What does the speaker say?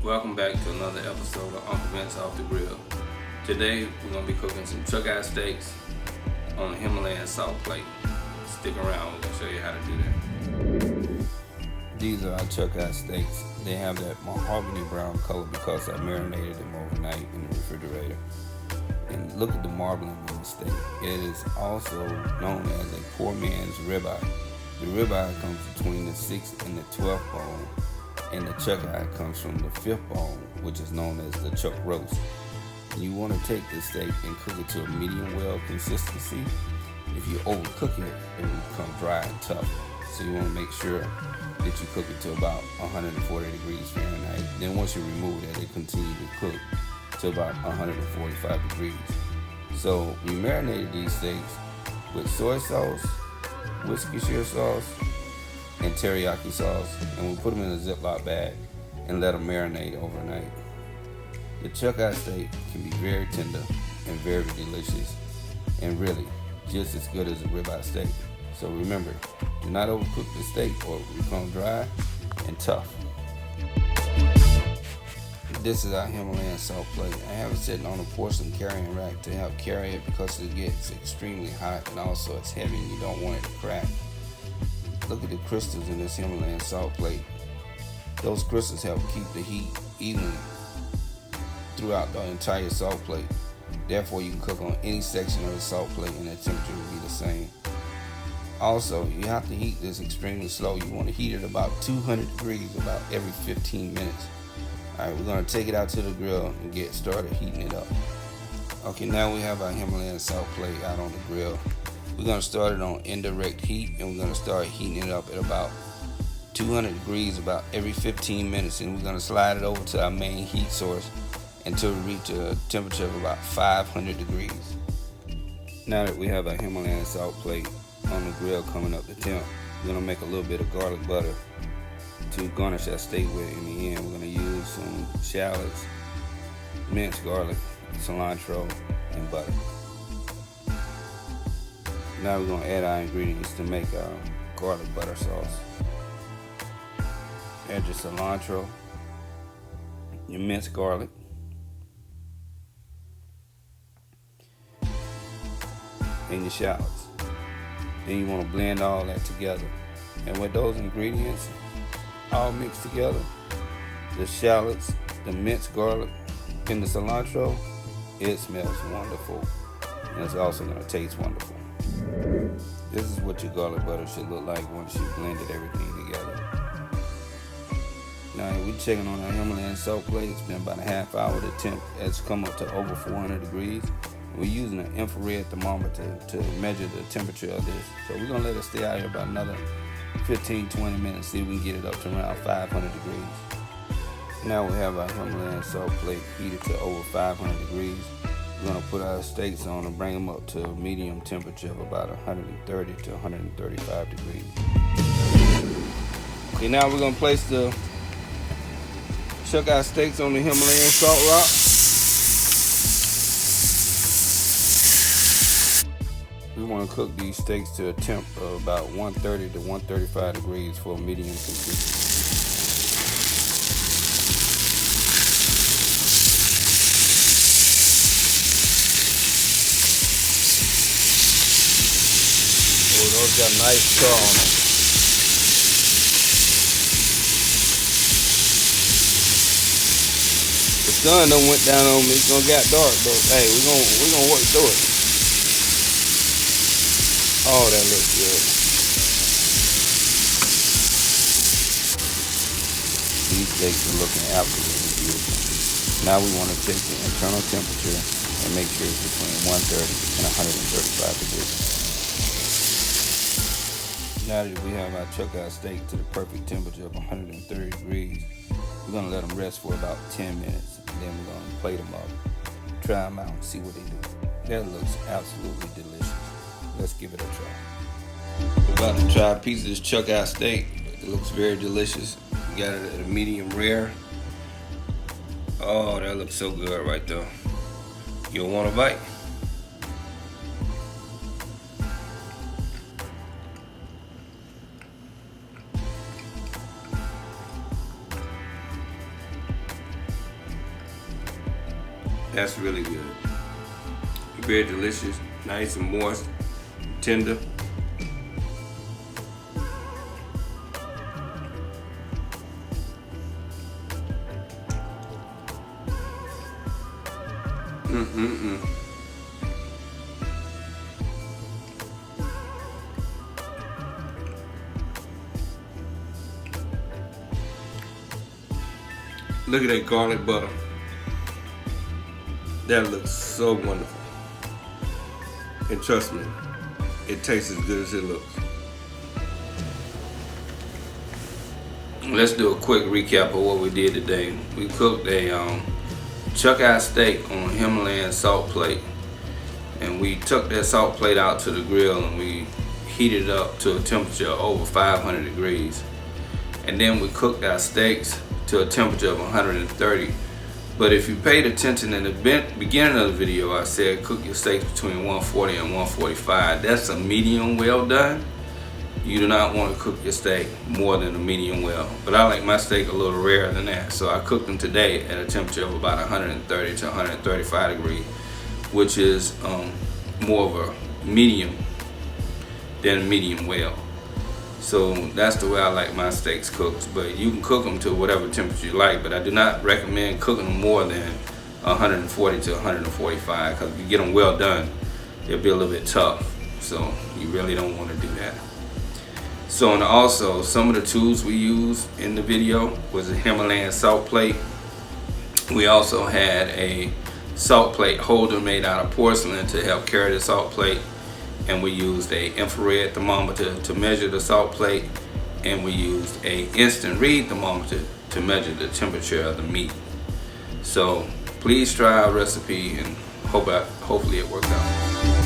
Welcome back to another episode of Uncle Vince Off the Grill. Today we're going to be cooking some chuck eye steaks on a Himalayan salt plate. Stick around, we're going to show you how to do that. These are our chuck eye steaks. They have that mahogany brown color because I marinated them overnight in the refrigerator. And look at the marbling on the steak. It is also known as a poor man's ribeye. The ribeye comes between the 6th and the 12th bone, and the chuck eye comes from the 5th bone, which is known as the chuck roast. You want to take this steak and cook it to a medium well consistency. If you overcook it, it will become dry and tough. So you want to make sure that you cook it to about 140 degrees Fahrenheit. Then once you remove that, it continues to cook to about 145 degrees. So we marinated these steaks with soy sauce, Worcestershire sauce, and teriyaki sauce, and we put them in a Ziploc bag and let them marinate overnight. The chuck eye steak can be very tender and very delicious, and really just as good as a ribeye steak. So remember, do not overcook the steak or it will become dry and tough. This is our Himalayan salt plate. I have it sitting on a porcelain carrying rack to help carry it because it gets extremely hot and also it's heavy and you don't want it to crack. Look at the crystals in this Himalayan salt plate. Those crystals help keep the heat even throughout the entire salt plate. Therefore, you can cook on any section of the salt plate and the temperature will be the same. Also, you have to heat this extremely slow. You want to heat it about 200 degrees about every 15 minutes. Alright, we're going to take it out to the grill and get started heating it up. Okay, now we have our Himalayan salt plate out on the grill. We're going to start it on indirect heat and we're going to start heating it up at about 200 degrees about every 15 minutes, and we're going to slide it over to our main heat source until we reach a temperature of about 500 degrees. Now that we have our Himalayan salt plate on the grill coming up to temp, we're going to make a little bit of garlic butter to garnish our steak with. In the end, we're going to use some shallots, minced garlic, cilantro, and butter. Now we're going to add our ingredients to make our garlic butter sauce. Add your cilantro, your minced garlic, and your shallots. Then you want to blend all that together. And with those ingredients all mixed together, the shallots, the minced garlic, and the cilantro, it smells wonderful. And it's also going to taste wonderful. This is what your garlic butter should look like once you blended everything together. Now we're checking on our Himalayan salt plate. It's been about a half hour. The temp has come up to over 400 degrees. We're using an infrared thermometer to measure the temperature of this. So we're going to let it stay out here about another 15-20 minutes, see if we can get it up to around 500 degrees. Now we have our Himalayan salt plate heated to over 500 degrees. We're going to put our steaks on and bring them up to a medium temperature of about 130 to 135 degrees. Okay, now we're going to place the chuck eye steaks on the Himalayan Salt Rock. We want to cook these steaks to a temp of about 130 to 135 degrees for a medium consistency. Oh, those got nice char on them. The sun done went down on me. It's gonna get dark, but hey, we're gonna work through it. Oh, that looks good. These steaks are looking absolutely beautiful. Now we want to check the internal temperature and make sure it's between 130 and 135 degrees. Now that we have our chuck eye steak to the perfect temperature of 130 degrees, we're going to let them rest for about 10 minutes. Then we're going to plate them up, try them out, and see what they do. That looks absolutely delicious. Let's give it a try. We're about to try a piece of this chuck eye steak. It looks very delicious. We got it at a medium rare. Oh, that looks so good right there. You'll want a bite. That's really good. Very delicious, nice and moist, tender. Look at that garlic butter. That looks so wonderful. And trust me, it tastes as good as it looks. Let's do a quick recap of what we did today. We cooked a chuck-eye steak on a Himalayan salt plate. And we took that salt plate out to the grill and we heated it up to a temperature of over 500 degrees. And then we cooked our steaks to a temperature of 130. But if you paid attention in the beginning of the video, I said cook your steaks between 140 and 145. That's a medium well done. You do not want to cook your steak more than a medium well. But I like my steak a little rarer than that. So I cooked them today at a temperature of about 130 to 135 degrees, which is more of a medium than a medium well. So that's the way I like my steaks cooked. But you can cook them to whatever temperature you like, but I do not recommend cooking them more than 140 to 145, because if you get them well done, they'll be a little bit tough. So you really don't want to do that. So, and also some of the tools we used in the video was a Himalayan salt plate. We also had a salt plate holder made out of porcelain to help carry the salt plate. And we used a infrared thermometer to measure the salt plate, and we used a instant read thermometer to measure the temperature of the meat. So please try our recipe and hopefully it works out.